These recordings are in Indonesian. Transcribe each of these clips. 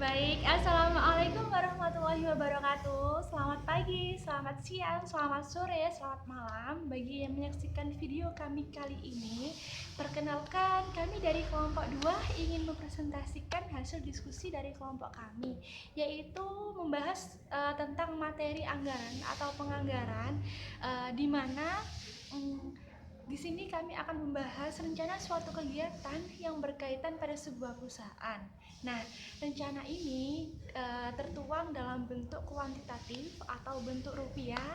Baik, Assalamualaikum warahmatullahi wabarakatuh. Selamat pagi, selamat siang, selamat sore, selamat malam bagi yang menyaksikan video kami kali ini. Perkenalkan, kami dari kelompok 2 ingin mempresentasikan hasil diskusi dari kelompok kami, yaitu membahas tentang materi anggaran atau penganggaran, di mana di sini kami akan membahas rencana suatu kegiatan yang berkaitan pada sebuah perusahaan. Nah, rencana ini tertuang dalam bentuk kuantitatif atau bentuk rupiah,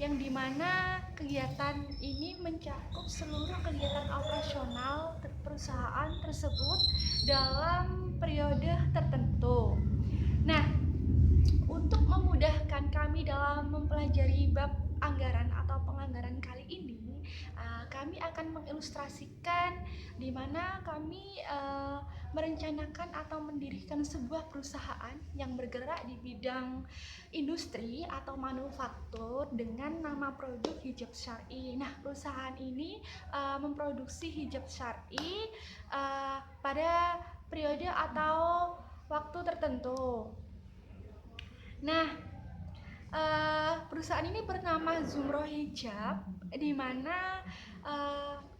yang dimana kegiatan ini mencakup seluruh kegiatan operasional perusahaan tersebut dalam periode tertentu. Nah, untuk memudahkan kami dalam mempelajari bab anggaran atau penganggaran kali ini, kami akan mengilustrasikan di mana kami merencanakan atau mendirikan sebuah perusahaan yang bergerak di bidang industri atau manufaktur dengan nama produk hijab syar'i. Nah, perusahaan ini memproduksi hijab syar'i pada periode atau waktu tertentu. Nah, perusahaan ini bernama Zumroh Hijab, di mana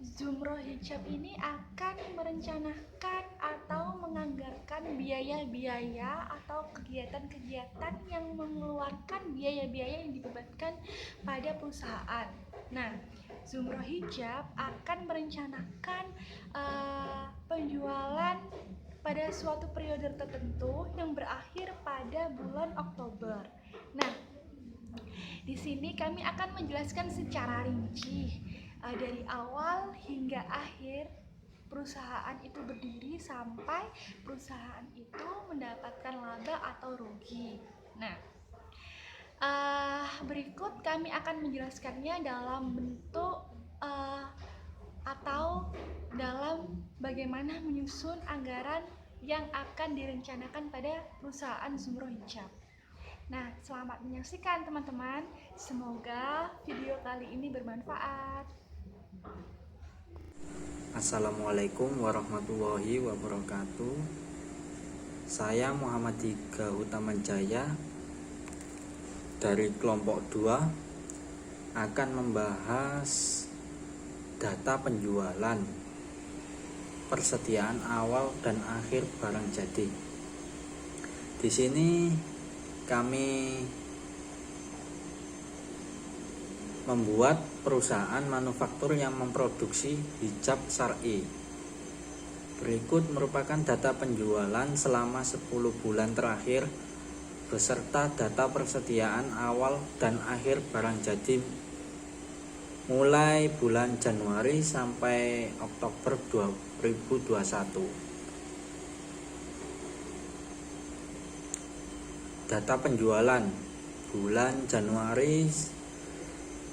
Zumroh Hijab ini akan merencanakan atau menganggarkan biaya-biaya atau kegiatan-kegiatan yang mengeluarkan biaya-biaya yang dibebankan pada perusahaan. Nah, Zumroh Hijab akan merencanakan penjualan pada suatu periode tertentu yang berakhir pada bulan Oktober. Nah, di sini kami akan menjelaskan secara rinci dari awal hingga akhir perusahaan itu berdiri sampai perusahaan itu mendapatkan laba atau rugi. Nah, berikut kami akan menjelaskannya dalam bentuk atau dalam bagaimana menyusun anggaran yang akan direncanakan pada perusahaan Zumroh Hijab. Nah, selamat menyaksikan teman-teman. Semoga video kali ini bermanfaat. Assalamualaikum warahmatullahi wabarakatuh. Saya Muhammad Tiga Utamanjaya dari kelompok 2 akan membahas data penjualan, persediaan awal dan akhir barang jadi. Di sini kami membuat perusahaan manufaktur yang memproduksi hijab syar'i. Berikut merupakan data penjualan selama 10 bulan terakhir beserta data persediaan awal dan akhir barang jadi mulai bulan Januari sampai Oktober 2021. Data penjualan bulan Januari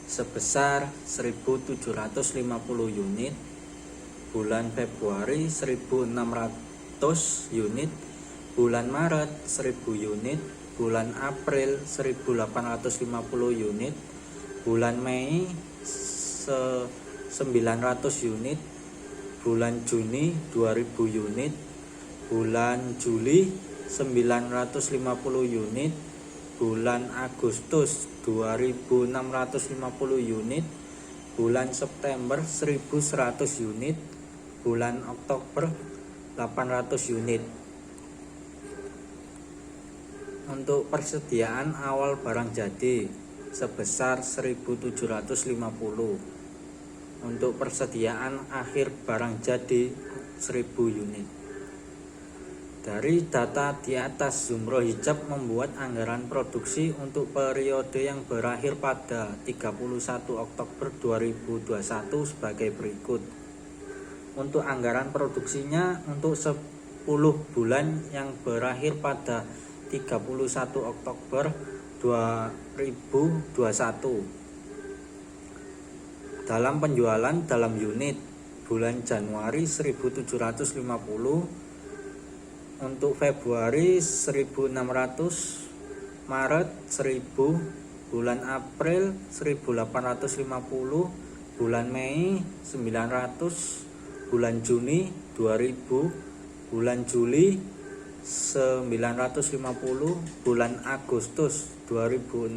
sebesar 1.750 unit, bulan Februari 1.600 unit, bulan Maret 1.000 unit, bulan April 1.850 unit, bulan Mei 900 unit, bulan Juni 2.000 unit, bulan Juli 950 unit, bulan Agustus 2.650 unit, bulan September 1.100 unit, bulan Oktober 800 unit. Untuk persediaan awal barang jadi sebesar 1.750. Untuk persediaan akhir barang jadi 1.000 unit. Dari data di atas, Zumroh Hijab membuat anggaran produksi untuk periode yang berakhir pada 31 Oktober 2021 sebagai berikut. Untuk anggaran produksinya untuk 10 bulan yang berakhir pada 31 Oktober 2021. Dalam penjualan dalam unit, bulan Januari 1.750, untuk Februari 1.600, Maret 1.000, bulan April 1.850, bulan Mei 900, bulan Juni 2.000, bulan Juli 950, bulan Agustus 2650,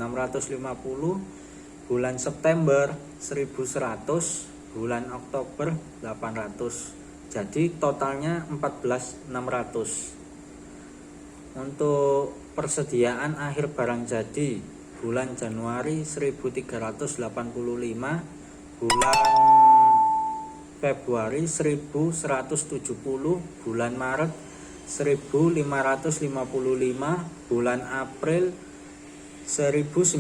bulan September 1100, bulan Oktober 800. Jadi totalnya 14.600. Untuk persediaan akhir barang jadi, bulan Januari 1385, bulan Februari 1170, bulan Maret 1555, bulan April 1090,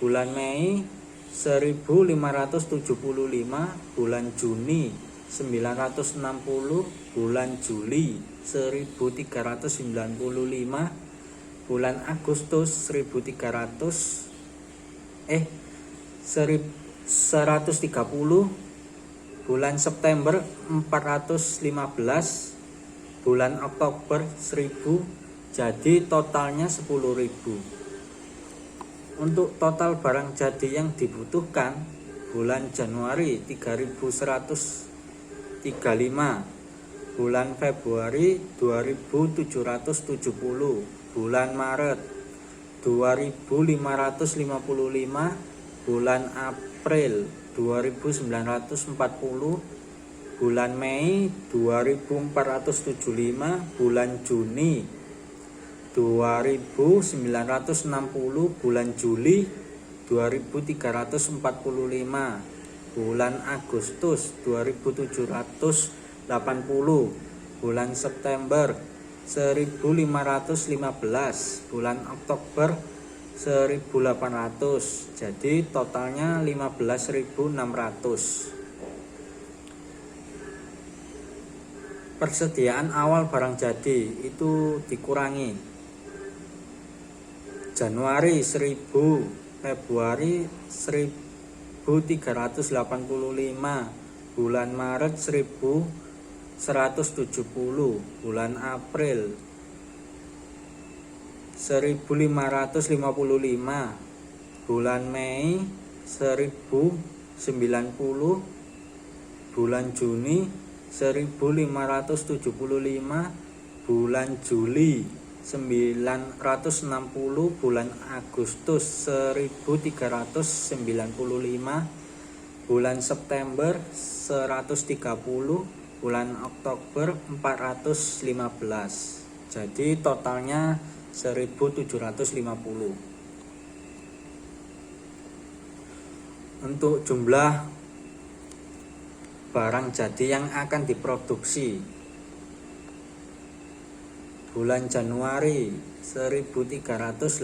bulan Mei 1575, bulan Juni 960, bulan Juli 1395, bulan Agustus 130, bulan September 415, bulan Oktober 1000, jadi totalnya 10.000. Untuk total barang jadi yang dibutuhkan, bulan Januari 3135, bulan Februari 2770, bulan Maret 2555, bulan April 2940, bulan Mei 2475, bulan Juni 2960, bulan Juli 2345, bulan Agustus 2780, bulan September 1515, bulan Oktober 1800, jadi totalnya 15.600. Persediaan awal barang jadi itu dikurangi. Januari 1000, Februari 1385, bulan Maret 1170, bulan April 1555, bulan Mei 1090, bulan Juni 1575, bulan Juli 960, bulan Agustus 1395, bulan September 130, bulan Oktober 415. Jadi totalnya 1750. Untuk jumlah barang jadi yang akan diproduksi, bulan Januari 1385,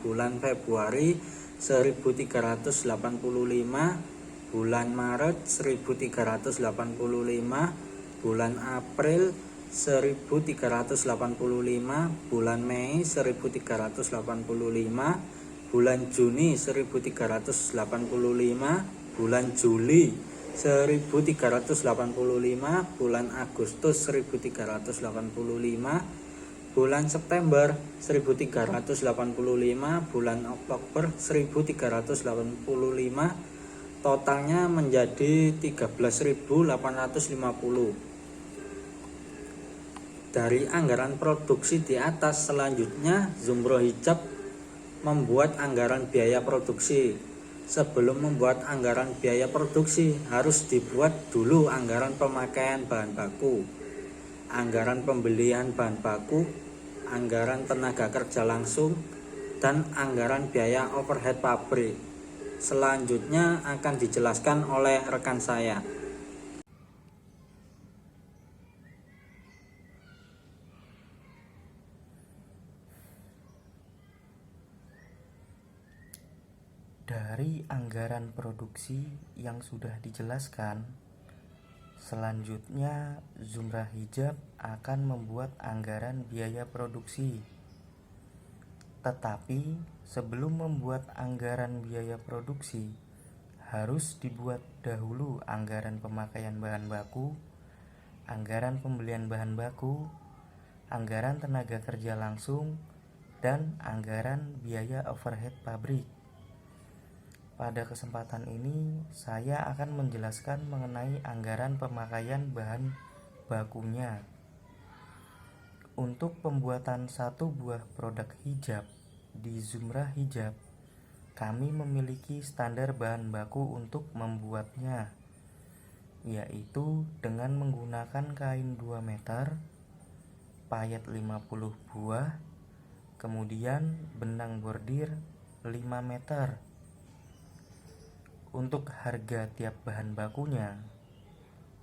bulan Februari 1385, bulan Maret 1385, bulan April 1385, bulan Mei 1385, bulan Juni 1385, bulan Juli 1385, bulan Agustus 1385, bulan September 1385, bulan Oktober 1385, totalnya menjadi 13.850. Dari anggaran produksi di atas, selanjutnya Zumro Hijab membuat anggaran biaya produksi. Sebelum membuat anggaran biaya produksi, harus dibuat dulu anggaran pemakaian bahan baku, anggaran pembelian bahan baku, anggaran tenaga kerja langsung, dan anggaran biaya overhead pabrik. Selanjutnya akan dijelaskan oleh rekan saya. Dari anggaran produksi yang sudah dijelaskan, selanjutnya Zumro Hijab akan membuat anggaran biaya produksi. Tetapi sebelum membuat anggaran biaya produksi, harus dibuat dahulu anggaran pemakaian bahan baku, anggaran pembelian bahan baku, anggaran tenaga kerja langsung, dan anggaran biaya overhead pabrik. Pada kesempatan ini, saya akan menjelaskan mengenai anggaran pemakaian bahan bakunya. Untuk pembuatan satu buah produk hijab di Zumrah Hijab, kami memiliki standar bahan baku untuk membuatnya, yaitu dengan menggunakan kain 2 meter, payet 50 buah, kemudian benang bordir 5 meter. Untuk harga tiap bahan bakunya,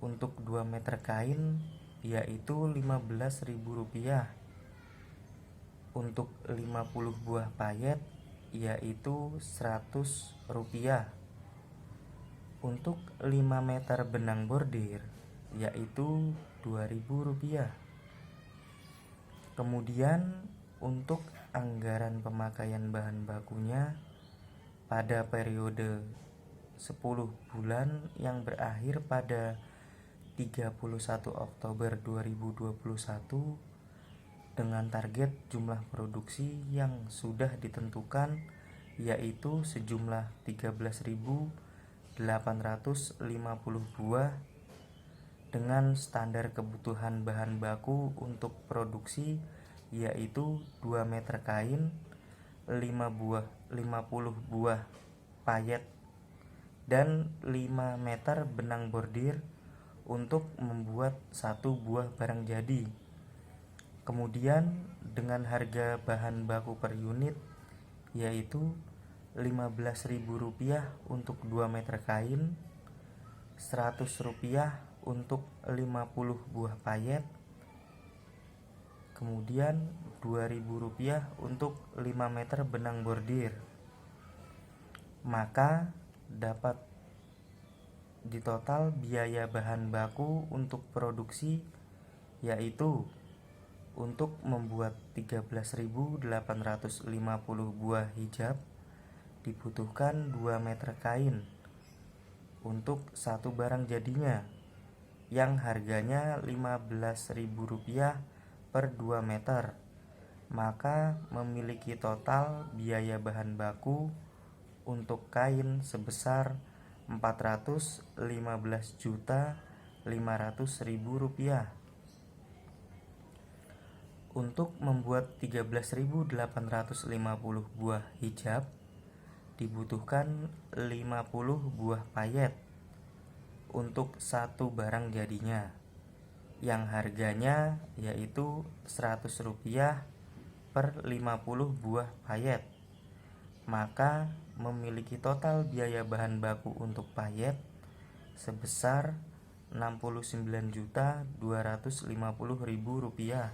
untuk 2 meter kain yaitu Rp15.000, untuk 50 buah payet yaitu Rp100, untuk 5 meter benang bordir yaitu Rp2.000. Kemudian untuk anggaran pemakaian bahan bakunya pada periode 10 bulan yang berakhir pada 31 Oktober 2021 dengan target jumlah produksi yang sudah ditentukan yaitu sejumlah 13.850 buah dengan standar kebutuhan bahan baku untuk produksi yaitu 2 meter kain, 50 buah payet, dan 5 meter benang bordir untuk membuat satu buah barang jadi. Kemudian dengan harga bahan baku per unit yaitu Rp15.000 untuk 2 meter kain, Rp100 untuk 50 buah payet, kemudian Rp2.000 untuk 5 meter benang bordir. Maka dapat ditotal biaya bahan baku untuk produksi yaitu untuk membuat 13.850 buah hijab dibutuhkan 2 meter kain untuk satu barang jadinya yang harganya Rp15.000 per 2 meter. Maka memiliki total biaya bahan baku untuk kain sebesar Rp415.500.000. Untuk membuat 13.850 buah hijab dibutuhkan 50 buah payet untuk satu barang jadinya yang harganya yaitu Rp100 per 50 buah payet. Maka memiliki total biaya bahan baku untuk payet sebesar Rp69.250.000.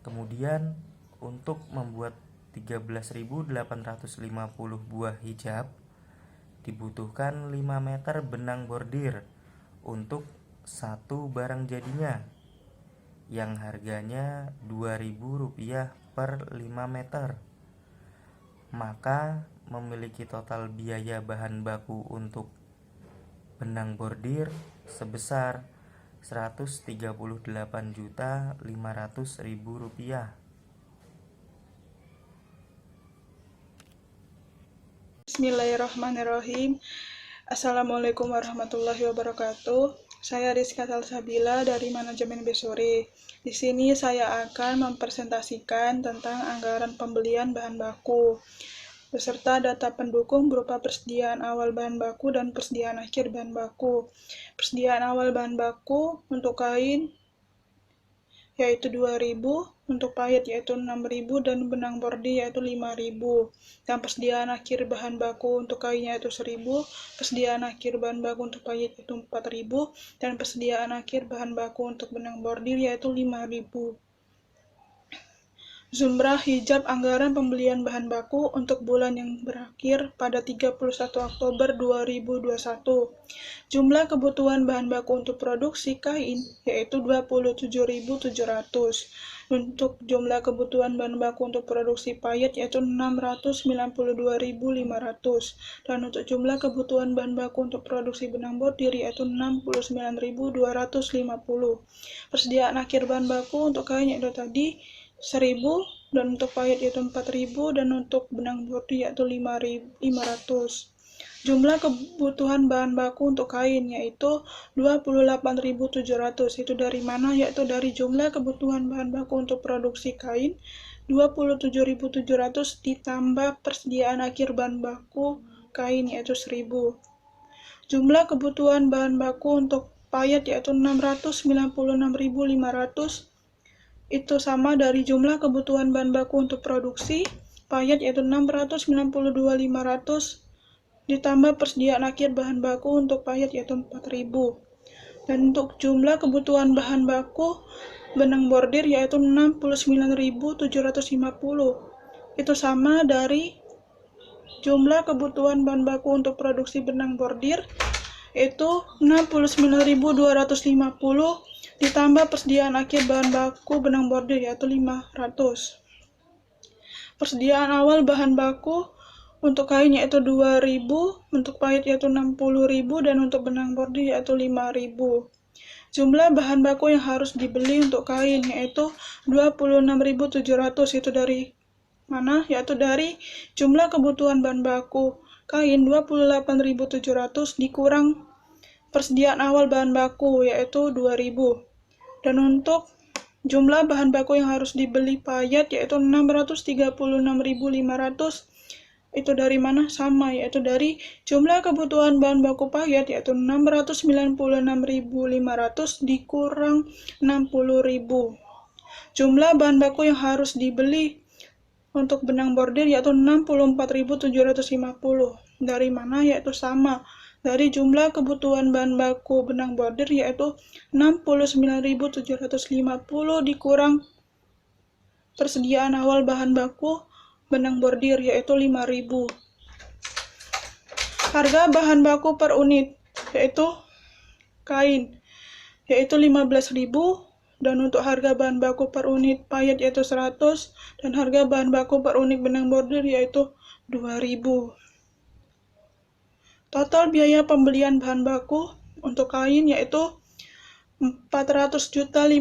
Kemudian untuk membuat 13.850 buah hijab dibutuhkan 5 meter benang bordir untuk satu barang jadinya yang harganya Rp2.000 per 5 meter. Maka memiliki total biaya bahan baku untuk benang bordir sebesar Rp138.500.000. Bismillahirrahmanirrahim. Assalamualaikum warahmatullahi wabarakatuh. Saya Rizka Salsabila dari Manajemen Besore. Di sini saya akan mempresentasikan tentang anggaran pembelian bahan baku beserta data pendukung berupa persediaan awal bahan baku dan persediaan akhir bahan baku. Persediaan awal bahan baku untuk kain yaitu 2.000, untuk payet yaitu 6.000, dan benang bordir yaitu 5.000. Dan persediaan akhir bahan baku untuk kain yaitu 1.000, persediaan akhir bahan baku untuk payet yaitu 4.000, dan persediaan akhir bahan baku untuk benang bordir yaitu 5.000. Zumrah Hijab anggaran pembelian bahan baku untuk bulan yang berakhir pada 31 Oktober 2021. Jumlah kebutuhan bahan baku untuk produksi kain yaitu 27.700. Untuk jumlah kebutuhan bahan baku untuk produksi payet yaitu 692.500. Dan untuk jumlah kebutuhan bahan baku untuk produksi benang bordir yaitu 69.250. Persediaan akhir bahan baku untuk kain yaitu tadi 1.000, dan untuk payet yaitu 4.000, dan untuk benang bordir yaitu 500. Jumlah kebutuhan bahan baku untuk kain yaitu 28.700. Itu dari mana? Yaitu dari jumlah kebutuhan bahan baku untuk produksi kain 27.700 ditambah persediaan akhir bahan baku kain yaitu 1.000. Jumlah kebutuhan bahan baku untuk payet yaitu 696.500. Itu sama dari jumlah kebutuhan bahan baku untuk produksi payet yaitu 692.500 ditambah persediaan akhir bahan baku untuk payet yaitu 4.000. Dan untuk jumlah kebutuhan bahan baku benang bordir yaitu 69.750. Itu sama dari jumlah kebutuhan bahan baku untuk produksi benang bordir yaitu 69.250 ditambah persediaan akhir bahan baku benang bordir yaitu 500. Persediaan awal bahan baku untuk kain yaitu 2.000, untuk payet yaitu 60.000, dan untuk benang bordir yaitu 5.000. Jumlah bahan baku yang harus dibeli untuk kain yaitu 26.700. Itu dari mana? Yaitu dari jumlah kebutuhan bahan baku kain 28.700 dikurang persediaan awal bahan baku yaitu 2.000. Dan untuk jumlah bahan baku yang harus dibeli payet yaitu 636.500. Itu dari mana? Sama, yaitu dari jumlah kebutuhan bahan baku payet yaitu 696.500 dikurang 60.000. Jumlah bahan baku yang harus dibeli untuk benang bordir yaitu 64.750. Dari mana? Yaitu sama dari jumlah kebutuhan bahan baku benang bordir yaitu 69.750 dikurang persediaan awal bahan baku benang bordir yaitu 5.000. Harga bahan baku per unit yaitu kain yaitu 15.000, dan untuk harga bahan baku per unit payet yaitu 100, dan harga bahan baku per unit benang bordir yaitu 2.000. Total biaya pembelian bahan baku untuk kain yaitu 400.500.000.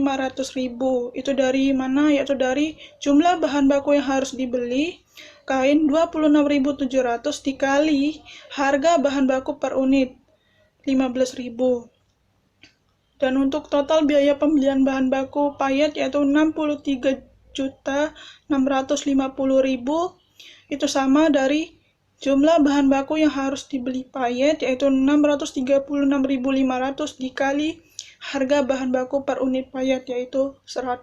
Itu dari mana? Yaitu dari jumlah bahan baku yang harus dibeli kain 26.700 dikali harga bahan baku per unit 15.000. Dan untuk total biaya pembelian bahan baku payet yaitu 63.650.000. Itu sama dari jumlah bahan baku yang harus dibeli payet yaitu 636.500 dikali harga bahan baku per unit payet yaitu 100.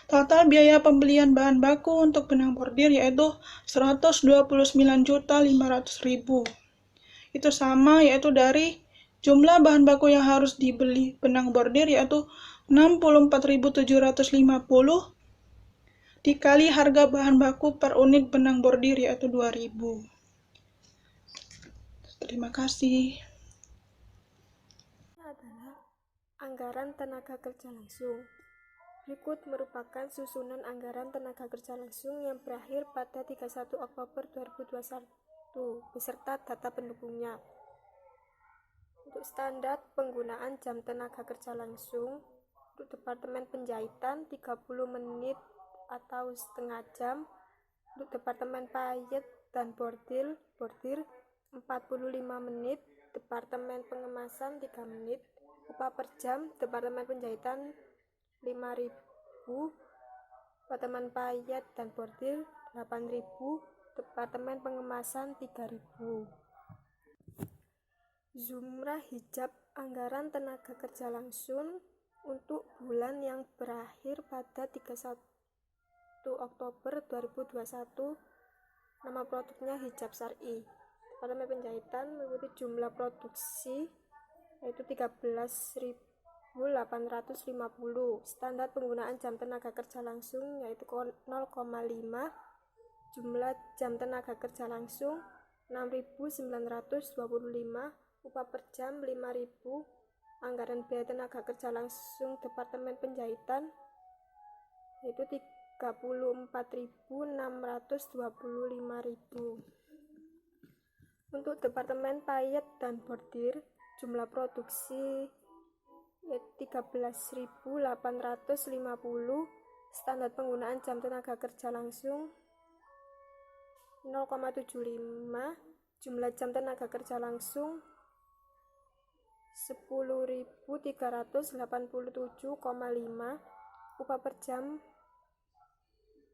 Total biaya pembelian bahan baku untuk benang bordir yaitu 129.500.000. Itu sama yaitu dari jumlah bahan baku yang harus dibeli benang bordir yaitu 64.750 dikali harga bahan baku per unit benang bordir yaitu 2.000. Terima kasih. Adalah anggaran tenaga kerja langsung. Berikut merupakan susunan anggaran tenaga kerja langsung yang berakhir pada 31 Oktober 2021 beserta data pendukungnya. Untuk standar penggunaan jam tenaga kerja langsung, untuk Departemen Penjahitan 30 menit atau setengah jam, untuk Departemen Payet dan Bordir 45 menit, Departemen Pengemasan 3 menit, upah per jam Departemen Penjahitan 5.000, Departemen Payet dan Bordir 8.000, Departemen Pengemasan 3.000. Zumrah hijab anggaran tenaga kerja langsung untuk bulan yang berakhir pada 31 Oktober 2021. Nama produknya hijab syar'i. Departemen Penjahitan meliputi jumlah produksi yaitu 13.850. Standar penggunaan jam tenaga kerja langsung yaitu 0,5. Jumlah jam tenaga kerja langsung 6.925. Upah per jam 5.000. Anggaran biaya tenaga kerja langsung Departemen Penjahitan yaitu 34.625.000. Untuk Departemen Payet dan Bordir, jumlah produksi 13.850. Standar penggunaan jam tenaga kerja langsung 0,75. Jumlah jam tenaga kerja langsung 10.387,5, upah per jam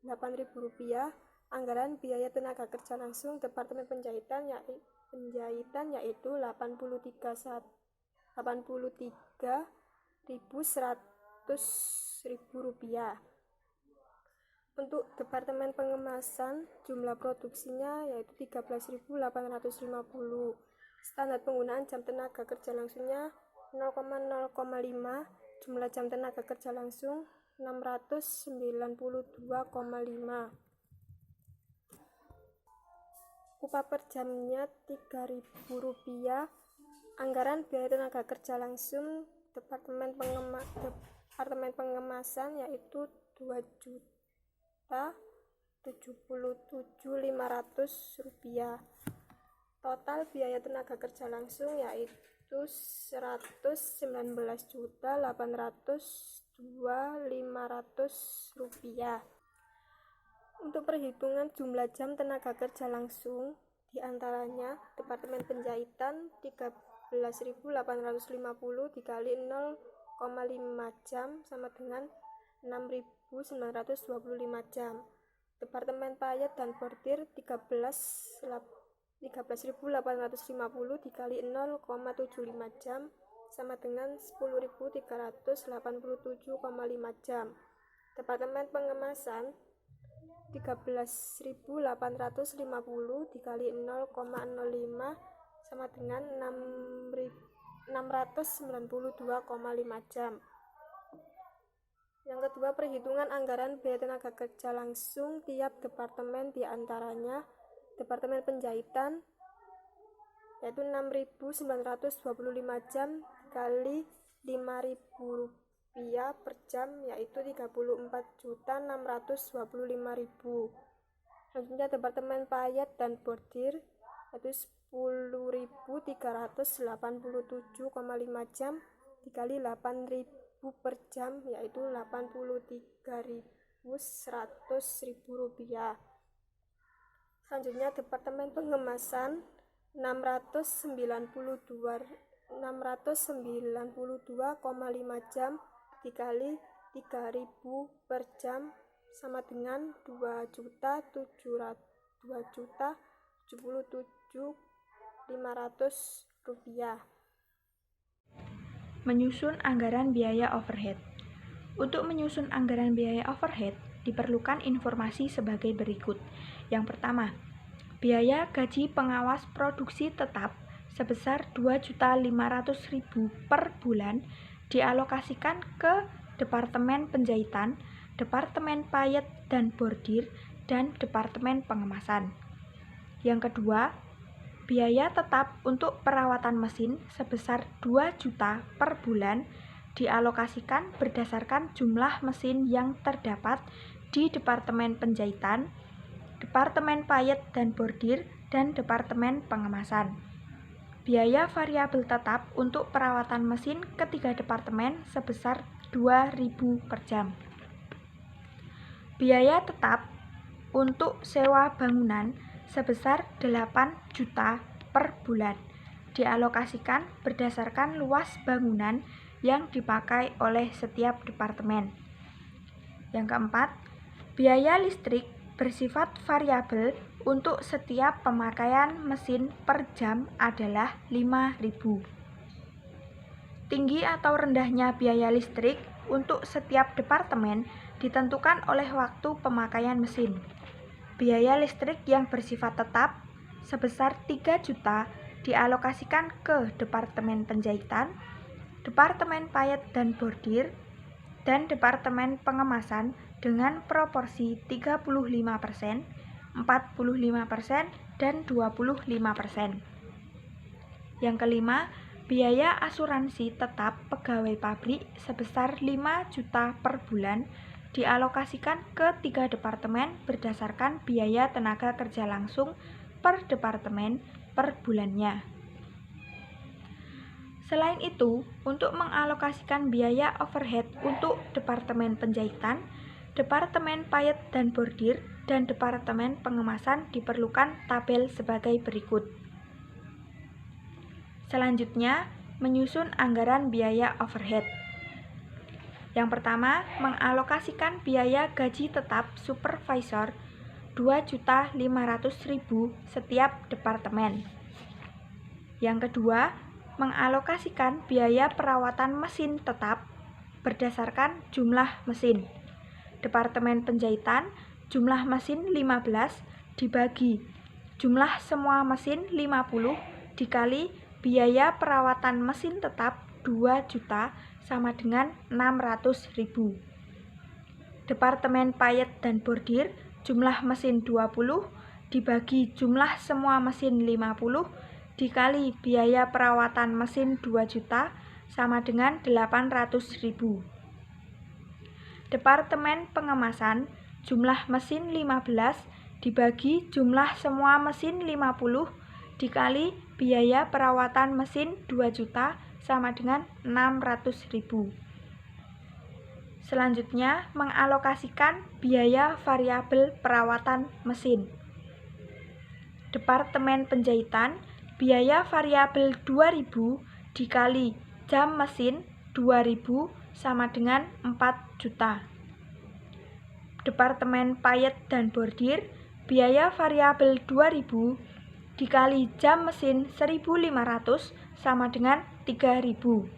Rp8.000. Anggaran biaya tenaga kerja langsung Departemen Penjahitan yaitu Rp83.100.000. Untuk Departemen Pengemasan, jumlah produksinya yaitu 13.850. Standar penggunaan jam tenaga kerja langsungnya 0,05, jumlah jam tenaga kerja langsung 692,5. Upah per jamnya Rp3.000. Anggaran biaya tenaga kerja langsung Departemen Pengemasan yaitu Rp2.077.500. Total biaya tenaga kerja langsung yaitu Rp119.802.500. Untuk perhitungan jumlah jam tenaga kerja langsung, diantaranya Departemen Penjahitan 13.850 dikali 0,5 jam sama dengan 6.925 jam. Departemen Payet dan Bordir 13.850 dikali 0,75 jam sama dengan 10.387,5 jam. Departemen Pengemasan 13.850 dikali 0,05 sama dengan 692,5 jam. Yang kedua, perhitungan anggaran biaya tenaga kerja langsung tiap departemen, diantaranya Departemen Penjahitan yaitu 6.925 jam kali Rp5.000 per jam yaitu Rp34.625.000. Selanjutnya Departemen Payet dan Bordir yaitu 10.387,5 jam dikali 8.000 per jam yaitu Rp83.100.000. Selanjutnya Departemen Pengemasan 692,5 jam dikali 3.000 per jam sama dengan Rp2.077.500. Menyusun anggaran biaya overhead. Untuk menyusun anggaran biaya overhead, diperlukan informasi sebagai berikut. Yang pertama, biaya gaji pengawas produksi tetap sebesar Rp2.500.000 per bulan dialokasikan ke Departemen Penjahitan, Departemen Payet dan Bordir, dan Departemen Pengemasan. Yang kedua, biaya tetap untuk perawatan mesin sebesar Rp2 juta per bulan dialokasikan berdasarkan jumlah mesin yang terdapat di Departemen Penjahitan, Departemen Payet dan Bordir, dan Departemen Pengemasan. Biaya variabel tetap untuk perawatan mesin ketiga departemen sebesar Rp2.000 per jam. Biaya tetap untuk sewa bangunan sebesar Rp8 juta per bulan dialokasikan berdasarkan luas bangunan yang dipakai oleh setiap departemen. Yang keempat, biaya listrik bersifat variabel untuk setiap pemakaian mesin per jam adalah Rp5.000. Tinggi atau rendahnya biaya listrik untuk setiap departemen ditentukan oleh waktu pemakaian mesin. Biaya listrik yang bersifat tetap sebesar Rp3 juta dialokasikan ke Departemen Penjahitan, Departemen Payet dan Bordir, dan Departemen Pengemasan dengan proporsi 35%, 45%, dan 25%. Yang kelima, biaya asuransi tetap pegawai pabrik sebesar Rp5 juta per bulan dialokasikan ke 3 departemen berdasarkan biaya tenaga kerja langsung per departemen per bulannya. Selain itu, untuk mengalokasikan biaya overhead untuk Departemen Penjahitan, Departemen Payet dan Bordir, dan Departemen Pengemasan diperlukan tabel sebagai berikut. Selanjutnya, menyusun anggaran biaya overhead. Yang pertama, mengalokasikan biaya gaji tetap supervisor 2.500.000 setiap departemen. Yang kedua, mengalokasikan biaya perawatan mesin tetap berdasarkan jumlah mesin. Departemen penjahitan jumlah mesin 15 dibagi jumlah semua mesin 50 dikali biaya perawatan mesin tetap 2 juta sama dengan 600.000. Departemen payet dan bordir jumlah mesin 20 dibagi jumlah semua mesin 50 dikali biaya perawatan mesin 2 juta sama dengan 800.000. Departemen pengemasan jumlah mesin 15 dibagi jumlah semua mesin 50 dikali biaya perawatan mesin 2 juta sama dengan 600.000. Selanjutnya, mengalokasikan biaya variabel perawatan mesin. Departemen penjahitan biaya variabel 2.000 dikali jam mesin 2.000 sama dengan 4 juta. Departemen payet dan bordir biaya variabel 2.000 dikali jam mesin 1.500 sama dengan 3.000.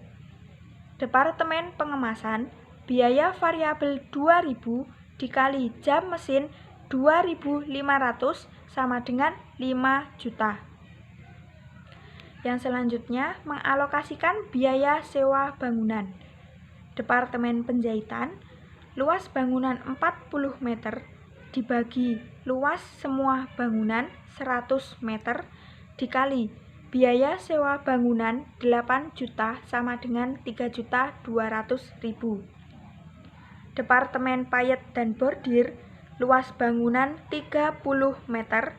Departemen pengemasan biaya variabel 2.000 dikali jam mesin 2.500 sama dengan 5 juta. Yang selanjutnya, mengalokasikan biaya sewa bangunan. Departemen penjahitan, luas bangunan 40 meter dibagi luas semua bangunan 100 meter dikali biaya sewa bangunan 8 juta sama dengan 3.200.000. Departemen payet dan bordir, luas bangunan 30 meter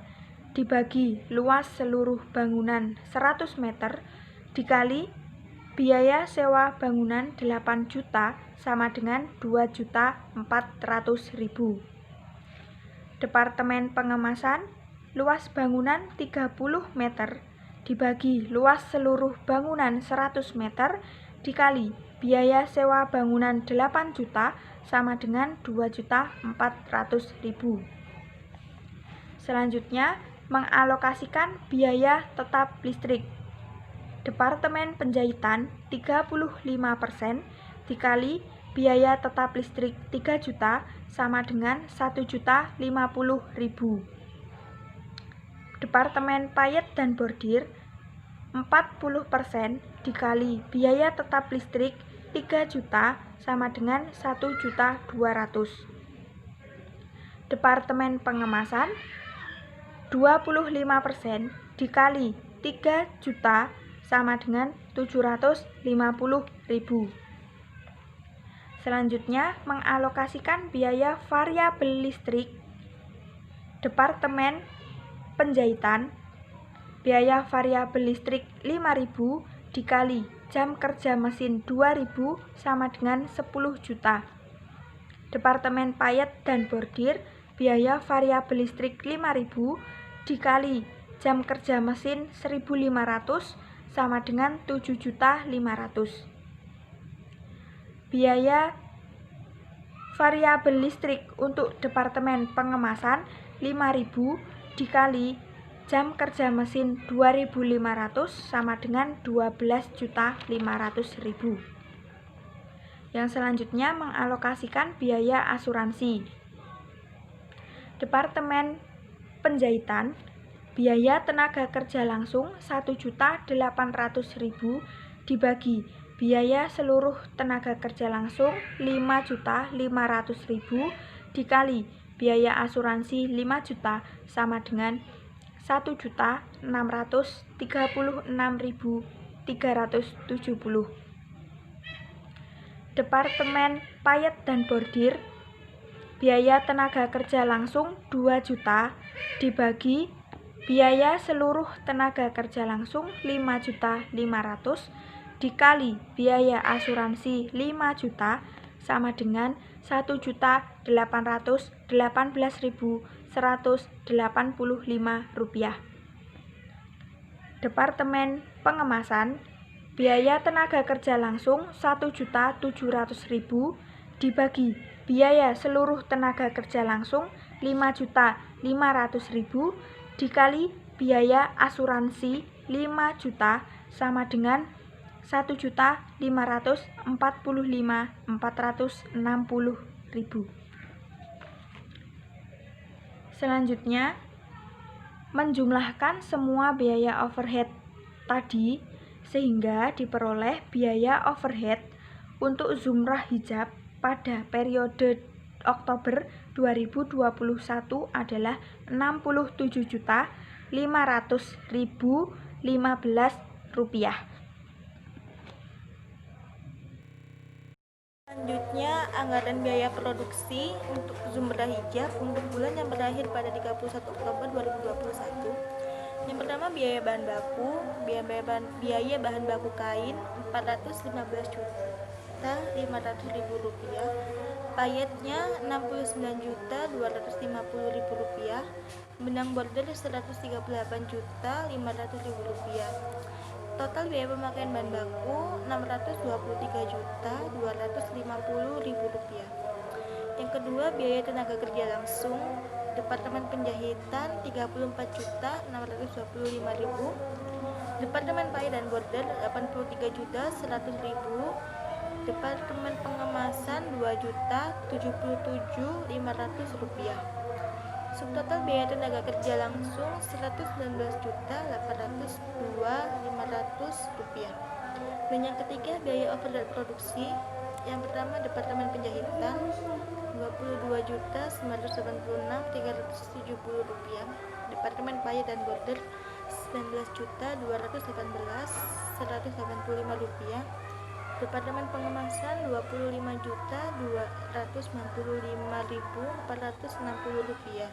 dibagi luas seluruh bangunan 100 meter dikali biaya sewa bangunan 8 juta sama dengan 2.400.000. Departemen pengemasan, luas bangunan 30 meter dibagi luas seluruh bangunan 100 meter dikali biaya sewa bangunan 8 juta sama dengan 2.400.000. Selanjutnya, mengalokasikan biaya tetap listrik. Departemen penjahitan 35% dikali biaya tetap listrik 3 juta sama dengan 1.050.000. Departemen payet dan bordir 40% dikali biaya tetap listrik 3 juta sama dengan 1.200.000. Departemen pengemasan 25% dikali 3 juta sama dengan 750.000. Selanjutnya, mengalokasikan biaya variabel listrik. Departemen penjahitan biaya variabel listrik 5.000 dikali jam kerja mesin 2.000 sama dengan 10 juta. Departemen payet dan bordir biaya variabel listrik 5.000 dikali jam kerja mesin 1.500 sama dengan 7.500.000. Biaya variabel listrik untuk Departemen pengemasan 5.000 dikali jam kerja mesin 2.500 sama dengan 12.500.000. Yang selanjutnya, mengalokasikan biaya asuransi. Departemen penjahitan biaya tenaga kerja langsung 1.800.000 dibagi biaya seluruh tenaga kerja langsung 5.500.000 dikali biaya asuransi 5 juta sama dengan 1.636.370. Departemen payet dan bordir biaya tenaga kerja langsung 2 juta dibagi biaya seluruh tenaga kerja langsung 5.500.000 dikali biaya asuransi 5 juta sama dengan 1.818.185 rupiah. Departemen Pengemasan, biaya tenaga kerja langsung 1.700.000 dibagi biaya seluruh tenaga kerja langsung 5.500.000 dikali biaya asuransi 5 juta sama dengan 1.545.460.000. Selanjutnya, menjumlahkan semua biaya overhead tadi sehingga diperoleh biaya overhead untuk zumrah hijab pada periode Oktober 2021 adalah Rp60.500.015. Selanjutnya, anggaran biaya produksi untuk zumrah hijab untuk bulan yang berakhir pada 31 Oktober 2021. Yang pertama, biaya bahan baku. Biaya bahan baku kain Rp415.500.000. Payetnya Rp69.250.000. Benang bordir Rp138.500.000. Total biaya pemakaian bahan baku Rp623.250.000. Yang kedua, biaya tenaga kerja langsung Departemen Penjahitan Rp34.625.000. Departemen Payet dan Bordir Rp83.100.000. Departemen Pengemasan Rp2.077.500. Subtotal biaya tenaga kerja langsung Rp119.802.500. Dan yang ketiga, biaya overhead produksi. Yang pertama, Departemen Penjahitan Rp22.986.370. Departemen Payet dan Bordir Rp19.218.185. Departemen Pengemasan Rp25.295.460.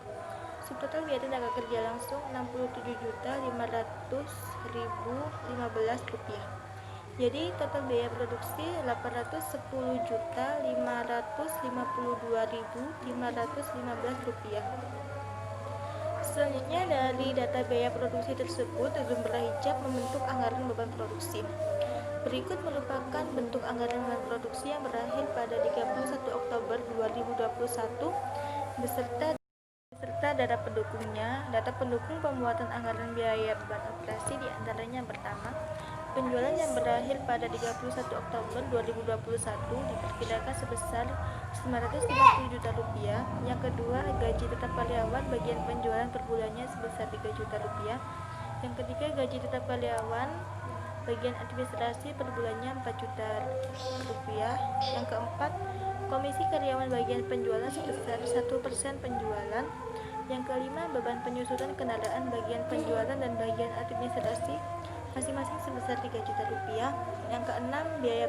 Subtotal biaya tenaga kerja langsung Rp67.500.015. Jadi total biaya produksi Rp810.552.515. Selanjutnya, dari data biaya produksi tersebut, zumrah hijab membentuk anggaran beban produksi. Berikut merupakan bentuk anggaran beban produksi yang berakhir pada 31 Oktober 2021 beserta data pendukungnya. Data pendukung pembuatan anggaran biaya beban operasi diantaranya yang pertama, penjualan yang berakhir pada 31 Oktober 2021 diperkirakan sebesar Rp950 juta. Yang kedua, gaji tetap karyawan bagian penjualan per bulannya sebesar Rp3 juta. Yang ketiga, gaji tetap karyawan bagian administrasi per bulannya Rp4 juta. Yang keempat, komisi karyawan bagian penjualan sebesar 1% penjualan. Yang kelima, beban penyusunan kendaraan bagian penjualan dan bagian administrasi masing-masing sebesar Rp3 juta. Yang keenam, biaya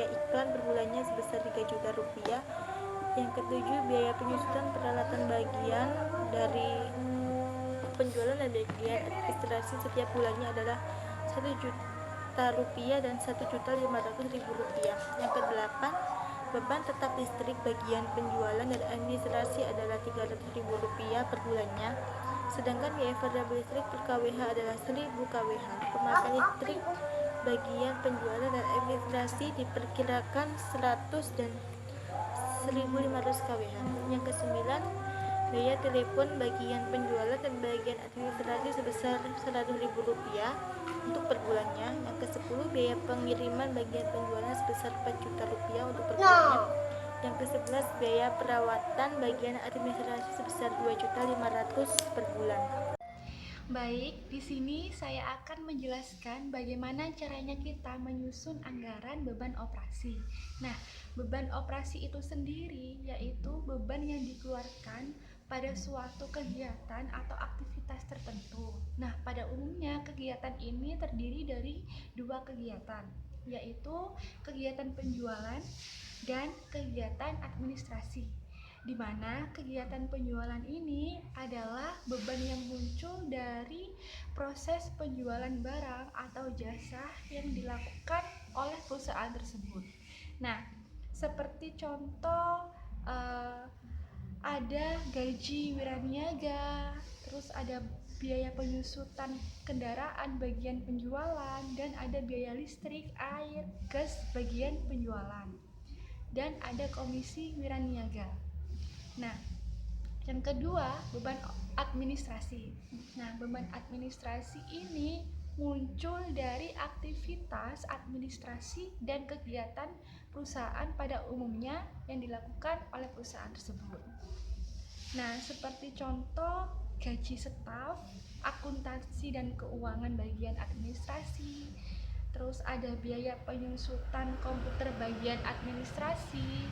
iklan per bulannya sebesar Rp3 juta. Yang ketujuh, biaya penyusunan peralatan bagian dari penjualan dan bagian administrasi setiap bulannya adalah Rp1 juta dan Rp1.500.000. Yang kedelapan, beban tetap listrik bagian penjualan dan administrasi adalah Rp300.000 per bulannya. Sedangkan biaya variabel listrik per kWh adalah 1000 kWh. Pemakaian listrik bagian penjualan dan administrasi diperkirakan 100 dan 1500 kWh. Yang kesembilan, biaya telepon bagian penjualan dan bagian administrasi sebesar Rp100.000 untuk per bulannya. Yang ke-10, biaya pengiriman bagian penjualan sebesar Rp4 juta untuk per bulannya. Yang ke-11, biaya perawatan bagian administrasi sebesar Rp2.500.000 per bulan. Baik, di sini saya akan menjelaskan bagaimana caranya kita menyusun anggaran beban operasi. Nah, beban operasi itu sendiri yaitu beban yang dikeluarkan pada suatu kegiatan atau aktivitas tertentu. Nah, pada umumnya kegiatan ini terdiri dari dua kegiatan, yaitu kegiatan penjualan dan kegiatan administrasi, di mana kegiatan penjualan ini adalah beban yang muncul dari proses penjualan barang atau jasa yang dilakukan oleh perusahaan tersebut. Nah, seperti contoh ada gaji wiraniaga, terus terus ada biaya penyusutan kendaraan bagian penjualan, dan ada biaya listrik, air, gas bagian penjualan, dan ada komisi wiraniaga. Nah, yang kedua, beban administrasi. Nah, beban administrasi ini muncul dari aktivitas administrasi dan kegiatan perusahaan pada umumnya yang dilakukan oleh perusahaan tersebut. Nah, seperti contoh gaji staf, akuntansi dan keuangan bagian administrasi, terus ada biaya penyusutan komputer bagian administrasi,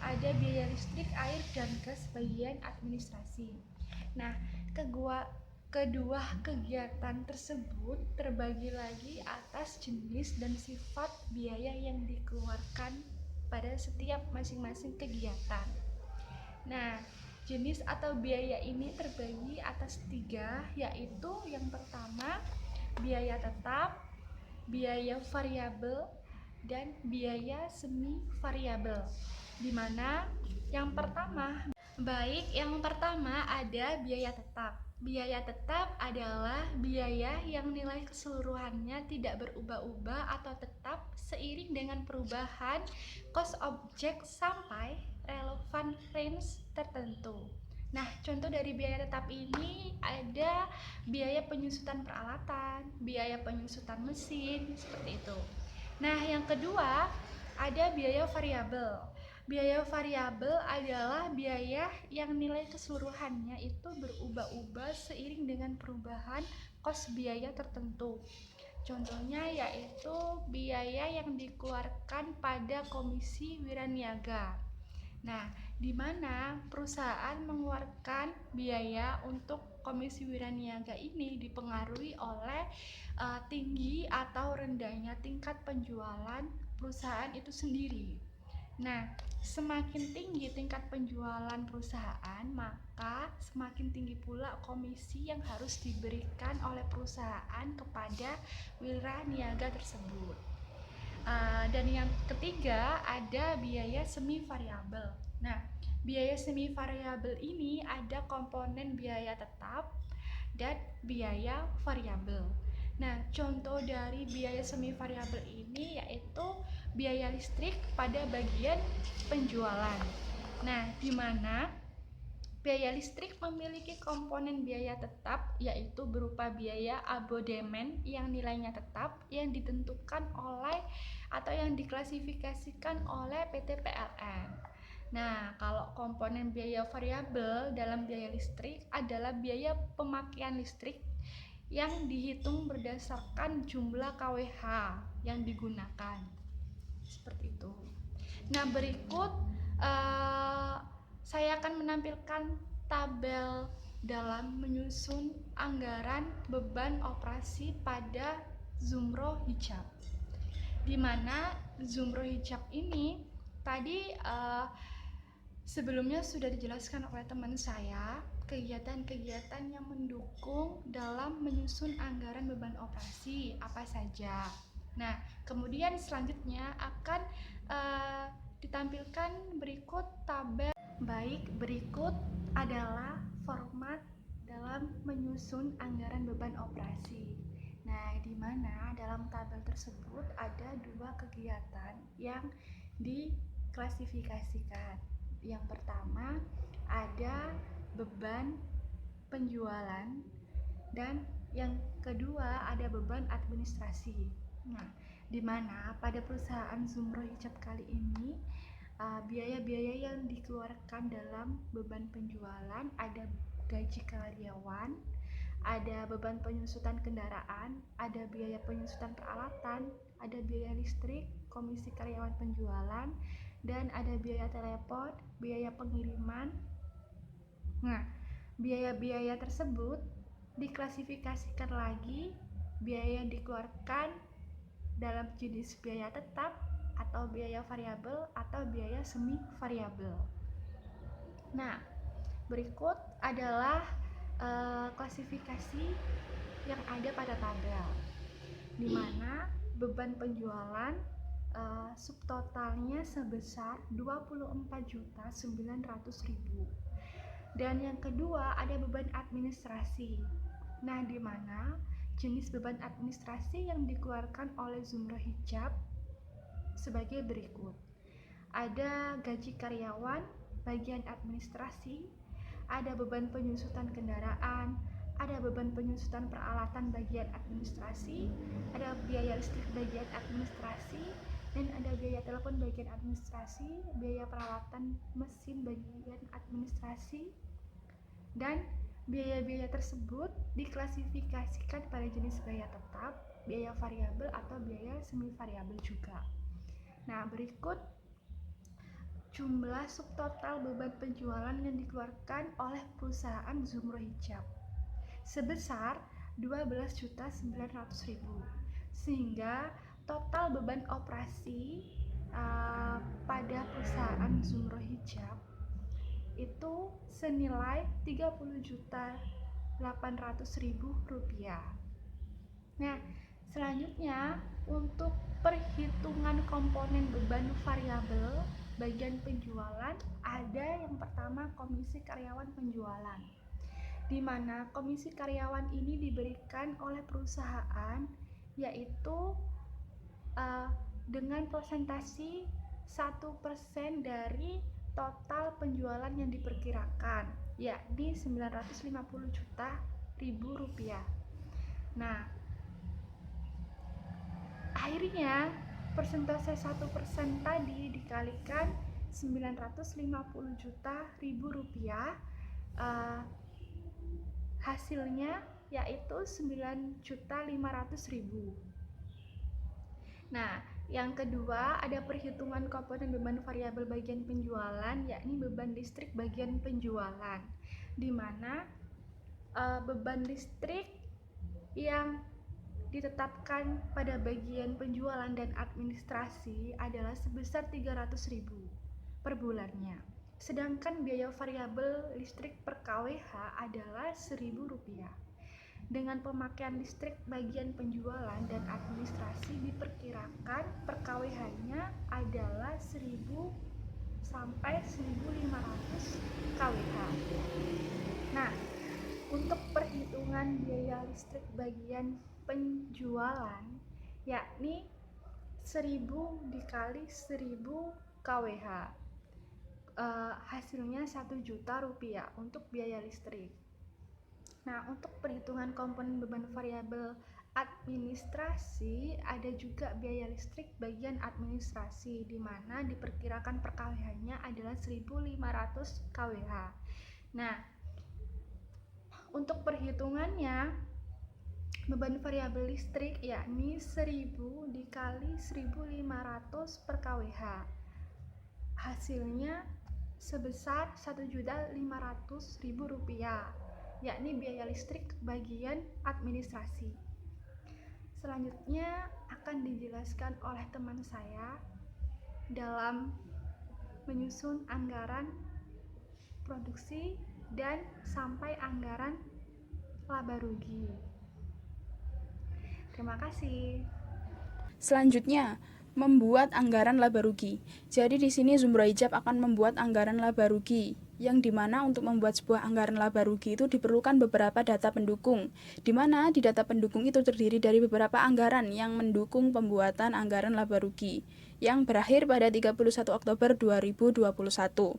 ada biaya listrik, air, dan gas bagian administrasi. Nah, kedua kegiatan tersebut terbagi lagi atas jenis dan sifat biaya yang dikeluarkan pada setiap masing-masing kegiatan. Nah, jenis atau biaya ini terbagi atas 3, yaitu yang pertama biaya tetap, biaya variabel, dan biaya semi variabel. Dimana yang pertama ada biaya tetap. Biaya tetap adalah biaya yang nilai keseluruhannya tidak berubah-ubah atau tetap seiring dengan perubahan cost objek sampai relevan range tertentu. Nah, contoh dari biaya tetap ini ada biaya penyusutan peralatan, biaya penyusutan mesin, seperti itu. Nah, yang kedua ada biaya variabel. Biaya variabel adalah biaya yang nilai keseluruhannya itu berubah-ubah seiring dengan perubahan kos biaya tertentu. Contohnya yaitu biaya yang dikeluarkan pada komisi wiraniaga. Nah, di mana perusahaan mengeluarkan biaya untuk komisi wiraniaga ini dipengaruhi oleh tinggi atau rendahnya tingkat penjualan perusahaan itu sendiri. Nah, semakin tinggi tingkat penjualan perusahaan, maka semakin tinggi pula komisi yang harus diberikan oleh perusahaan kepada wiraniaga tersebut. Dan yang ketiga ada biaya semi variabel. Nah, biaya semi variabel ini ada komponen biaya tetap dan biaya variabel. Nah, contoh dari biaya semi variabel ini yaitu biaya listrik pada bagian penjualan. Nah, di mana biaya listrik memiliki komponen biaya tetap yaitu berupa biaya abodemen yang nilainya tetap yang ditentukan oleh atau yang diklasifikasikan oleh PT PLN. Nah, kalau komponen biaya variabel dalam biaya listrik adalah biaya pemakaian listrik yang dihitung berdasarkan jumlah kWh yang digunakan. Seperti itu. Nah, berikut saya akan menampilkan tabel dalam menyusun anggaran beban operasi pada Zumroh Hijab. Di mana Zumroh Hijab ini tadi sebelumnya sudah dijelaskan oleh teman saya kegiatan-kegiatan yang mendukung dalam menyusun anggaran beban operasi apa saja. Nah, kemudian selanjutnya akan ditampilkan berikut tabel. Baik, berikut adalah format dalam menyusun anggaran beban operasi. Nah, di mana dalam tabel tersebut ada 2 kegiatan yang diklasifikasikan. Yang pertama ada beban penjualan dan yang kedua ada beban administrasi. Nah, di mana pada perusahaan Zumroh Hijab kali ini biaya-biaya yang dikeluarkan dalam beban penjualan ada gaji karyawan, ada beban penyusutan kendaraan, ada biaya penyusutan peralatan, ada biaya listrik, komisi karyawan penjualan, dan ada biaya telepon, biaya pengiriman. Nah, biaya-biaya tersebut diklasifikasikan lagi biaya yang dikeluarkan dalam jenis biaya tetap atau biaya variabel atau biaya semi variabel. Nah, berikut adalah klasifikasi yang ada pada tabel, di mana beban penjualan subtotalnya sebesar 24.900.000. Dan yang kedua ada beban administrasi. Nah, di mana jenis beban administrasi yang dikeluarkan oleh Zumroh Hijab sebagai berikut. Ada gaji karyawan, bagian administrasi, ada beban penyusutan kendaraan, ada beban penyusutan peralatan bagian administrasi, ada biaya listrik bagian administrasi, dan ada biaya telepon bagian administrasi, biaya perawatan mesin bagian administrasi, dan biaya-biaya tersebut diklasifikasikan pada jenis biaya tetap, biaya variabel atau biaya semi variabel juga. Nah, berikut jumlah subtotal beban penjualan yang dikeluarkan oleh perusahaan Zumroh Hijab sebesar 12.900.000, sehingga total beban operasi pada perusahaan Zumroh Hijab itu senilai Rp30.800.000. Nah, selanjutnya untuk perhitungan komponen beban variabel bagian penjualan, ada yang pertama komisi karyawan penjualan, di mana komisi karyawan ini diberikan oleh perusahaan yaitu dengan persentasi 1% dari total penjualan yang diperkirakan, yakni Rp950.000. Nah, akhirnya persentase 1% tadi dikalikan Rp950.000, hasilnya yaitu Rp9.500.000. Nah, yang kedua ada perhitungan komponen beban variabel bagian penjualan, yakni beban listrik bagian penjualan, di mana beban listrik yang ditetapkan pada bagian penjualan dan administrasi adalah sebesar Rp300.000 per bulannya. Sedangkan biaya variabel listrik per kWh adalah Rp1.000. Dengan pemakaian listrik bagian penjualan dan administrasi diperkirakan per kWh-nya adalah 1.000 sampai 1.500 kWh. Nah, untuk perhitungan biaya listrik bagian penjualan, yakni 1.000 dikali 1.000 kWh, hasilnya Rp1.000.000 untuk biaya listrik. Nah, untuk perhitungan komponen beban variabel administrasi, ada juga biaya listrik bagian administrasi, di mana diperkirakan per kWh-nya adalah 1.500 kWh. Nah, untuk perhitungannya, beban variabel listrik yakni 1.000 dikali 1.500 per kWh, hasilnya sebesar Rp1.500.000, yakni biaya listrik bagian administrasi. Selanjutnya akan dijelaskan oleh teman saya dalam menyusun anggaran produksi dan sampai anggaran laba rugi. Terima kasih. Selanjutnya, membuat anggaran laba rugi. Jadi di sini Zumroh Hijab akan membuat anggaran laba rugi, yang dimana untuk membuat sebuah anggaran laba rugi itu diperlukan beberapa data pendukung, dimana di data pendukung itu terdiri dari beberapa anggaran yang mendukung pembuatan anggaran laba rugi, yang berakhir pada 31 Oktober 2021.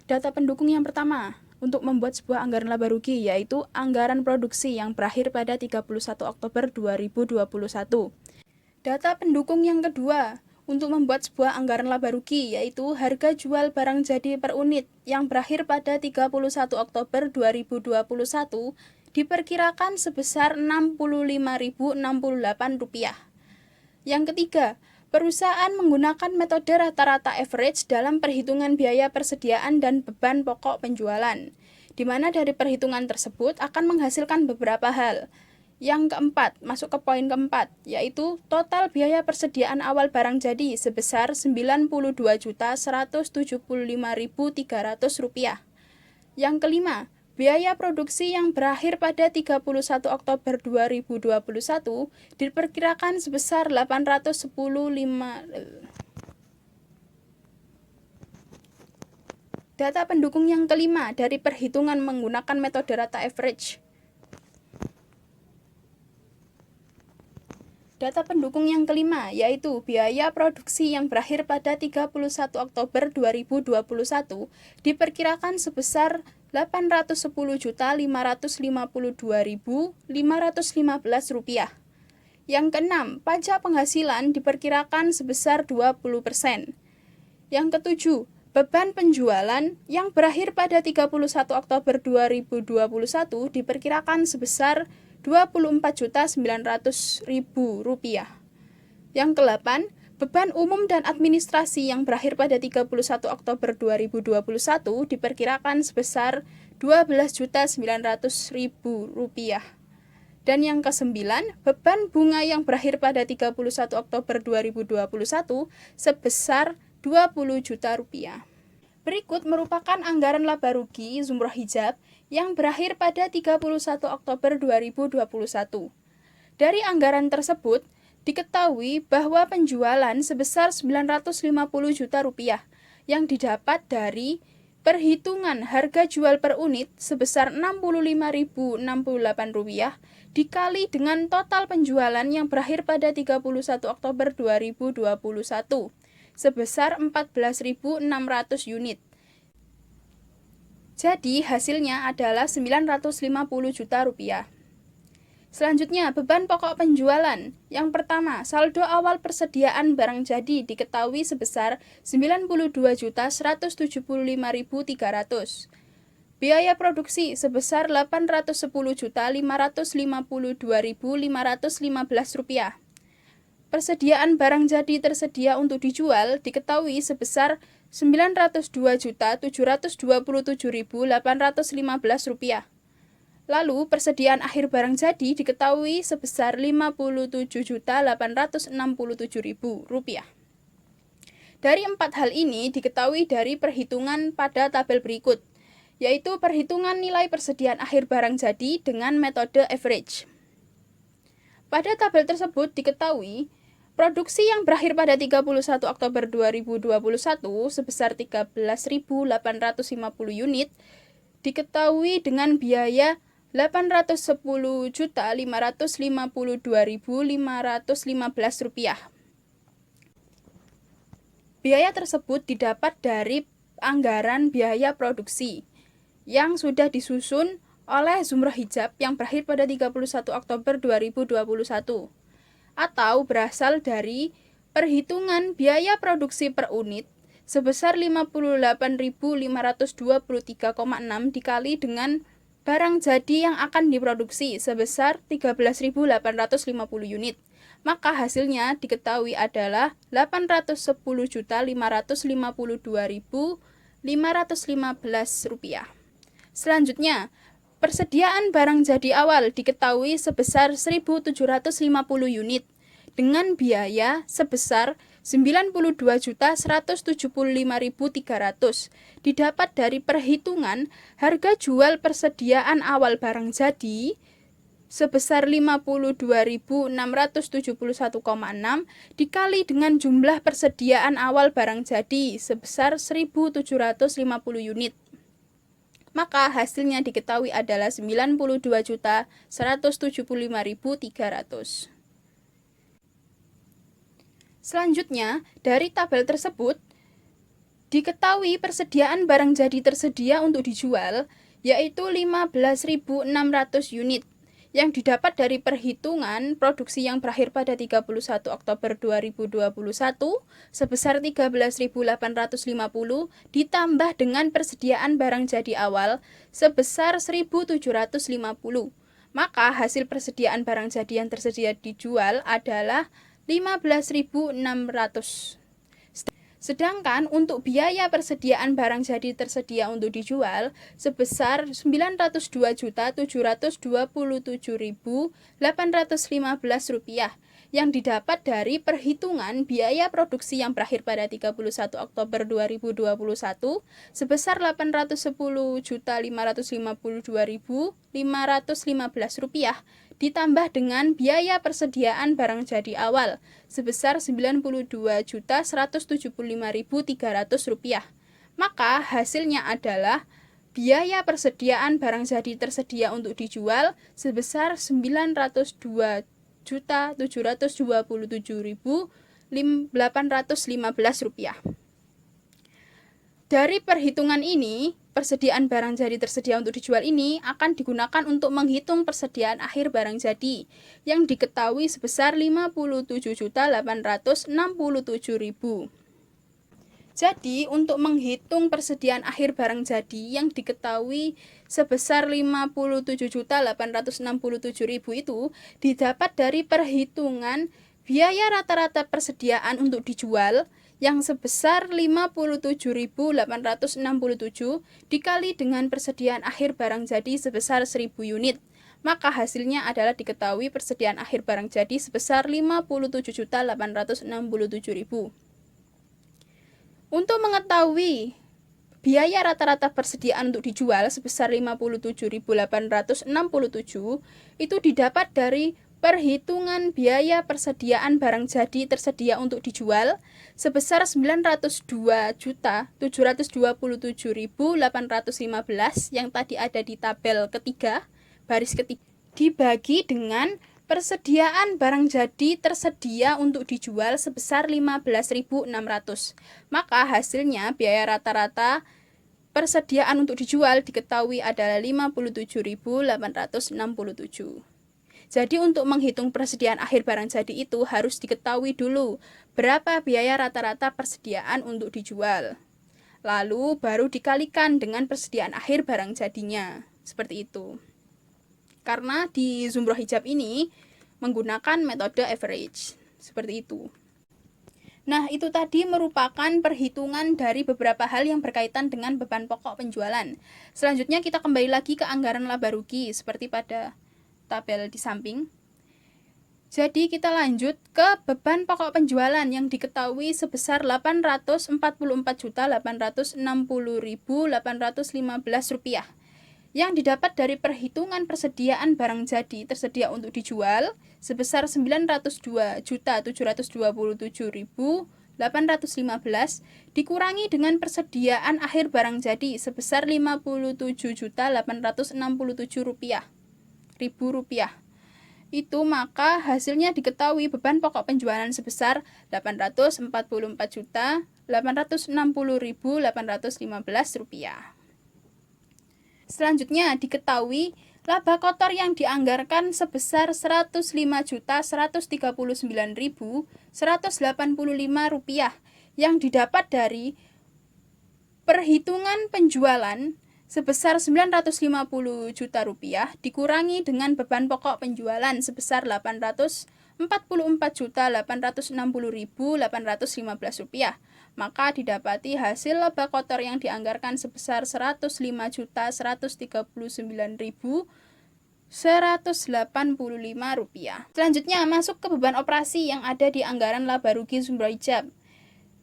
Data pendukung yang pertama, untuk membuat sebuah anggaran laba rugi, yaitu anggaran produksi yang berakhir pada 31 Oktober 2021. Data pendukung yang kedua, untuk membuat sebuah anggaran laba rugi, yaitu harga jual barang jadi per unit yang berakhir pada 31 Oktober 2021 diperkirakan sebesar Rp65.068. Yang ketiga, perusahaan menggunakan metode rata-rata average dalam perhitungan biaya persediaan dan beban pokok penjualan, di mana dari perhitungan tersebut akan menghasilkan beberapa hal. Yang keempat, masuk ke poin keempat, yaitu total biaya persediaan awal barang jadi sebesar Rp92.175.300. Yang kelima, biaya produksi yang berakhir pada 31 Oktober 2021 diperkirakan sebesar Data pendukung yang kelima dari perhitungan menggunakan metode rata average. Data pendukung yang kelima yaitu biaya produksi yang berakhir pada 31 Oktober 2021 diperkirakan sebesar Rp810.552.515. Yang keenam, pajak penghasilan diperkirakan sebesar 20%. Yang ketujuh, beban penjualan yang berakhir pada 31 Oktober 2021 diperkirakan sebesar Rp24.900.000. Yang ke-8, beban umum dan administrasi yang berakhir pada 31 Oktober 2021 diperkirakan sebesar Rp12.900.000. Dan yang ke-9, beban bunga yang berakhir pada 31 Oktober 2021 sebesar Rp20 juta. Berikut merupakan anggaran laba rugi Zumroh Hijab yang berakhir pada 31 Oktober 2021. Dari anggaran tersebut, diketahui bahwa penjualan sebesar Rp950 juta yang didapat dari perhitungan harga jual per unit sebesar Rp65.068 dikali dengan total penjualan yang berakhir pada 31 Oktober 2021 sebesar 14.600 unit. Jadi hasilnya adalah Rp950 juta. Selanjutnya, beban pokok penjualan. Yang pertama, saldo awal persediaan barang jadi diketahui sebesar Rp92.175.300. Biaya produksi sebesar Rp810.552.515. Persediaan barang jadi tersedia untuk dijual diketahui sebesar Rp902.727.815. Lalu, persediaan akhir barang jadi diketahui sebesar Rp57.867.000. Dari 4 hal ini diketahui dari perhitungan pada tabel berikut, yaitu perhitungan nilai persediaan akhir barang jadi dengan metode average. Pada tabel tersebut diketahui produksi yang berakhir pada 31 Oktober 2021 sebesar 13.850 unit diketahui dengan biaya Rp810.552.515. Biaya tersebut didapat dari anggaran biaya produksi yang sudah disusun oleh Zumroh Hijab yang berakhir pada 31 Oktober 2021 atau berasal dari perhitungan biaya produksi per unit sebesar 58.523,6 dikali dengan barang jadi yang akan diproduksi sebesar 13.850 unit. Maka hasilnya diketahui adalah Rp810.552.515. Selanjutnya, persediaan barang jadi awal diketahui sebesar 1.750 unit dengan biaya sebesar Rp92.175.300 didapat dari perhitungan harga jual persediaan awal barang jadi sebesar Rp52.671,6 dikali dengan jumlah persediaan awal barang jadi sebesar 1.750 unit. Maka hasilnya diketahui adalah Rp92.175.300. Selanjutnya, dari tabel tersebut diketahui persediaan barang jadi tersedia untuk dijual yaitu 15.600 unit yang didapat dari perhitungan produksi yang berakhir pada 31 Oktober 2021 sebesar 13.850 ditambah dengan persediaan barang jadi awal sebesar 1.750. Maka hasil persediaan barang jadi yang tersedia dijual adalah 15.600. Sedangkan untuk biaya persediaan barang jadi tersedia untuk dijual sebesar Rp902.727.815 yang didapat dari perhitungan biaya produksi yang berakhir pada 31 Oktober 2021 sebesar Rp810.552.515 ditambah dengan biaya persediaan barang jadi awal sebesar Rp92.175.300. maka hasilnya adalah biaya persediaan barang jadi tersedia untuk dijual sebesar Rp902.727.815. Dari perhitungan ini, persediaan barang jadi tersedia untuk dijual ini akan digunakan untuk menghitung persediaan akhir barang jadi yang diketahui sebesar Rp57.867.000. Jadi, untuk menghitung persediaan akhir barang jadi yang diketahui sebesar Rp57.867.000 itu didapat dari perhitungan biaya rata-rata persediaan untuk dijual yang sebesar 57.867 dikali dengan persediaan akhir barang jadi sebesar 1.000 unit. Maka hasilnya adalah diketahui persediaan akhir barang jadi sebesar 57.867.000. Untuk mengetahui biaya rata-rata persediaan untuk dijual sebesar 57.867 itu didapat dari perhitungan biaya persediaan barang jadi tersedia untuk dijual sebesar Rp902.727.815 yang tadi ada di tabel ketiga, baris ketiga, dibagi dengan persediaan barang jadi tersedia untuk dijual sebesar 15.600. Maka hasilnya biaya rata-rata persediaan untuk dijual diketahui adalah 57.867. Jadi untuk menghitung persediaan akhir barang jadi itu harus diketahui dulu berapa biaya rata-rata persediaan untuk dijual. Lalu baru dikalikan dengan persediaan akhir barang jadinya. Seperti itu. Karena di Zumroh Hijab ini menggunakan metode average. Seperti itu. Nah, itu tadi merupakan perhitungan dari beberapa hal yang berkaitan dengan beban pokok penjualan. Selanjutnya kita kembali lagi ke anggaran laba rugi seperti pada tabel di samping. Jadi kita lanjut ke beban pokok penjualan yang diketahui sebesar Rp844.860.815 yang didapat dari perhitungan persediaan barang jadi tersedia untuk dijual sebesar Rp902.727.815 dikurangi dengan persediaan akhir barang jadi sebesar Rp57.867.000. Itu maka hasilnya diketahui beban pokok penjualan sebesar Rp844.860.815. Selanjutnya diketahui laba kotor yang dianggarkan sebesar Rp105.139.185 yang didapat dari perhitungan penjualan sebesar Rp950 juta dikurangi dengan beban pokok penjualan sebesar Rp844.860.815. Maka didapati hasil laba kotor yang dianggarkan sebesar Rp105.139.185. Selanjutnya masuk ke beban operasi yang ada di anggaran laba rugi Zumroh Hijab.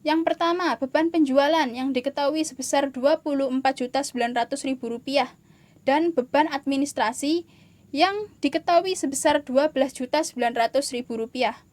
Yang pertama, beban penjualan yang diketahui sebesar Rp24.900.000 dan beban administrasi yang diketahui sebesar Rp12.900.000.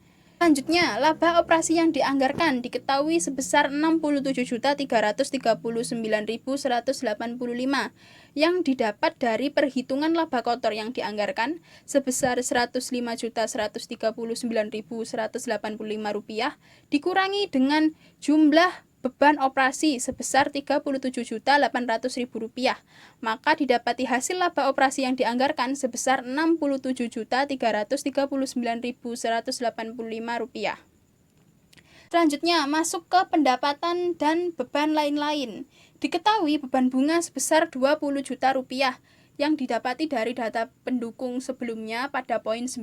Selanjutnya, laba operasi yang dianggarkan diketahui sebesar Rp67.339.185 yang didapat dari perhitungan laba kotor yang dianggarkan sebesar Rp105.139.185 dikurangi dengan jumlah beban operasi sebesar Rp37.800.000. Maka didapati hasil laba operasi yang dianggarkan sebesar Rp67.339.185. Selanjutnya masuk ke pendapatan dan beban lain-lain. Diketahui beban bunga sebesar Rp20 juta yang didapati dari data pendukung sebelumnya pada poin 9.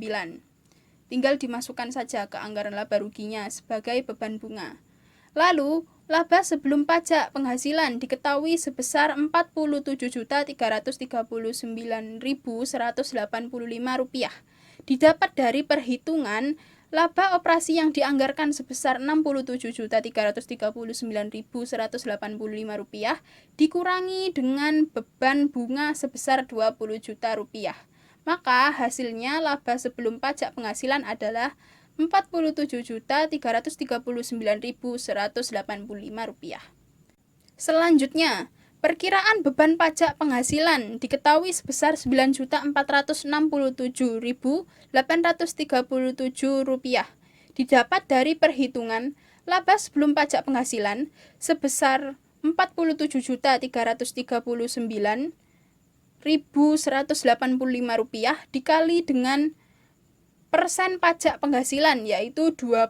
Tinggal dimasukkan saja ke anggaran laba ruginya sebagai beban bunga. Lalu, laba sebelum pajak penghasilan diketahui sebesar Rp47.339.185. Didapat dari perhitungan laba operasi yang dianggarkan sebesar Rp67.339.185 dikurangi dengan beban bunga sebesar Rp20 juta. Maka hasilnya laba sebelum pajak penghasilan adalah Rp47.339.185. Selanjutnya, perkiraan beban pajak penghasilan diketahui sebesar Rp9.467.837 didapat dari perhitungan laba sebelum pajak penghasilan sebesar Rp47.339.185 dikali dengan persen pajak penghasilan, yaitu 20%.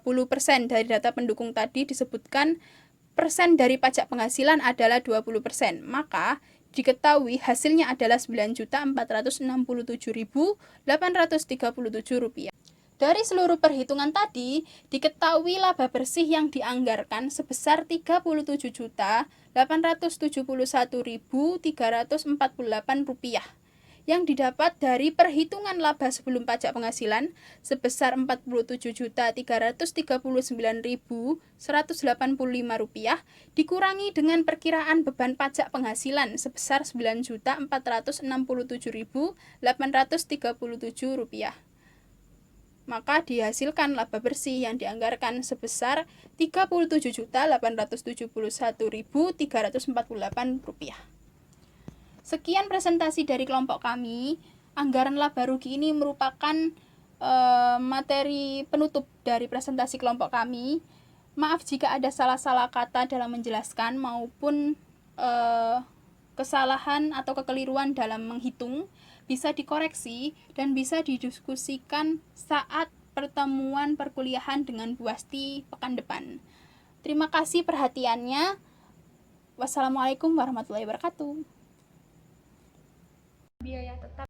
Dari data pendukung tadi disebutkan persen dari pajak penghasilan adalah 20%. Maka diketahui hasilnya adalah Rp9.467.837. Dari seluruh perhitungan tadi, diketahui laba bersih yang dianggarkan sebesar Rp37.871.348 yang didapat dari perhitungan laba sebelum pajak penghasilan sebesar Rp47.339.185 dikurangi dengan perkiraan beban pajak penghasilan sebesar Rp9.467.837. Maka dihasilkan laba bersih yang dianggarkan sebesar Rp37.871.348. Sekian presentasi dari kelompok kami. Anggaran laba rugi ini merupakan materi penutup dari presentasi kelompok kami. Maaf jika ada salah-salah kata dalam menjelaskan maupun kesalahan atau kekeliruan dalam menghitung. Bisa dikoreksi dan bisa didiskusikan saat pertemuan perkuliahan dengan Bu Asti pekan depan. Terima kasih perhatiannya. Wassalamualaikum warahmatullahi wabarakatuh. Biaya tetap